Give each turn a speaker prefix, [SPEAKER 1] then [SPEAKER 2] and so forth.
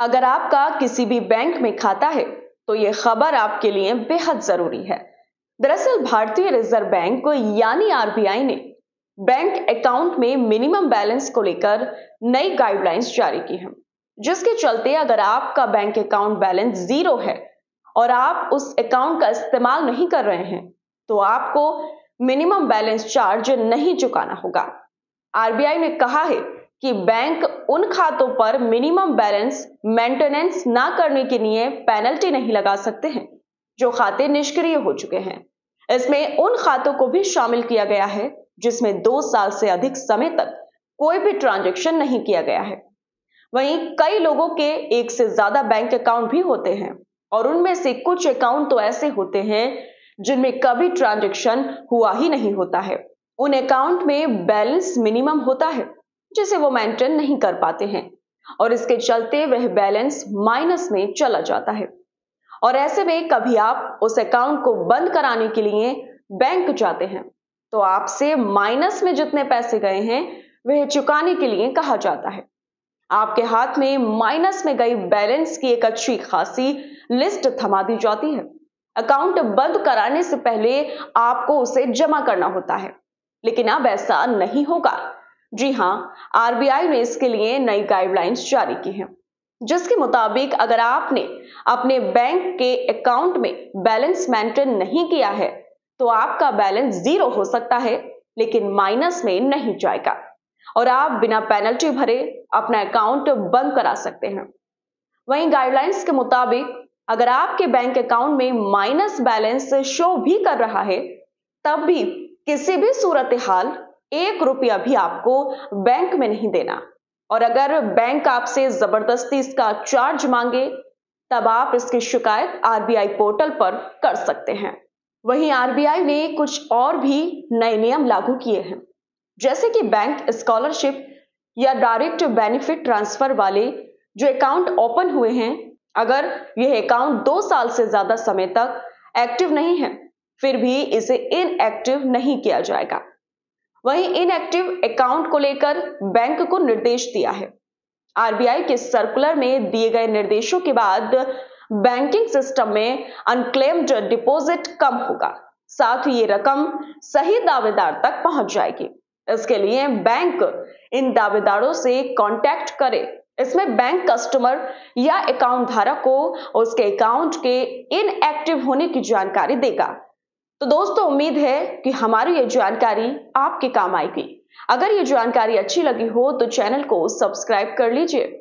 [SPEAKER 1] अगर आपका किसी भी बैंक में खाता है तो ये खबर आपके लिए बेहद जरूरी है। दरअसल भारतीय रिजर्व बैंक यानी आरबीआई ने बैंक अकाउंट में मिनिमम बैलेंस को लेकर नई गाइडलाइंस जारी की है, जिसके चलते अगर आपका बैंक अकाउंट बैलेंस जीरो है और आप उस अकाउंट का इस्तेमाल नहीं कर रहे हैं तो आपको मिनिमम बैलेंस चार्ज नहीं चुकाना होगा। आरबीआई ने कहा है कि बैंक उन खातों पर मिनिमम बैलेंस मेंटेनेंस ना करने के लिए पेनल्टी नहीं लगा सकते हैं जो खाते निष्क्रिय हो चुके हैं। इसमें उन खातों को भी शामिल किया गया है जिसमें 2 साल से अधिक समय तक कोई भी ट्रांजैक्शन नहीं किया गया है। वहीं कई लोगों के एक से ज्यादा बैंक अकाउंट भी होते हैं और उनमें से कुछ अकाउंट तो ऐसे होते हैं जिनमें कभी ट्रांजैक्शन हुआ ही नहीं होता है। उन अकाउंट में बैलेंस मिनिमम होता है जिसे वो मेंटेन नहीं कर पाते हैं और इसके चलते वह बैलेंस माइनस में चला जाता है। और ऐसे में कभी आप उस अकाउंट को बंद कराने के लिए बैंक जाते हैं तो आपसे माइनस में जितने पैसे गए हैं वह चुकाने के लिए कहा जाता है। आपके हाथ में माइनस में गई बैलेंस की एक अच्छी खासी लिस्ट थमा दी जाती है। अकाउंट बंद कराने से पहले आपको उसे जमा करना होता है, लेकिन अब ऐसा नहीं होगा। जी हां, आरबीआई ने इसके लिए नई गाइडलाइंस जारी की है, जिसके मुताबिक अगर आपने अपने बैंक के अकाउंट में बैलेंस मेंटेन नहीं किया है तो आपका बैलेंस जीरो हो सकता है लेकिन माइनस में नहीं जाएगा और आप बिना पेनल्टी भरे अपना अकाउंट बंद करा सकते हैं। वहीं गाइडलाइंस के मुताबिक अगर आपके बैंक अकाउंट में माइनस बैलेंस शो भी कर रहा है तब भी किसी भी सूरत हाल 1 रुपया भी आपको बैंक में नहीं देना और अगर बैंक आपसे जबरदस्ती इसका चार्ज मांगे तब आप इसकी शिकायत आरबीआई पोर्टल पर कर सकते हैं। वहीं आरबीआई ने कुछ और भी नए नियम लागू किए हैं, जैसे कि बैंक स्कॉलरशिप या डायरेक्ट बेनिफिट ट्रांसफर वाले जो अकाउंट ओपन हुए हैं, अगर यह अकाउंट 2 साल से ज्यादा समय तक एक्टिव नहीं है फिर भी इसे इनएक्टिव नहीं किया जाएगा। वहीं इनएक्टिव अकाउंट को लेकर बैंक को निर्देश दिया है। आरबीआई के सर्कुलर में दिए गए निर्देशों के बाद बैंकिंग सिस्टम में अनक्लेम्ड डिपॉजिट कम होगा, साथ ही ये रकम सही दावेदार तक पहुंच जाएगी। इसके लिए बैंक इन दावेदारों से कांटेक्ट करे। इसमें बैंक कस्टमर या अकाउंट धारक को उसके अकाउंट के इनएक्टिव होने की जानकारी देगा। तो दोस्तों, उम्मीद है कि हमारी ये जानकारी आपके काम आएगी। अगर ये जानकारी अच्छी लगी हो तो चैनल को सब्सक्राइब कर लीजिए।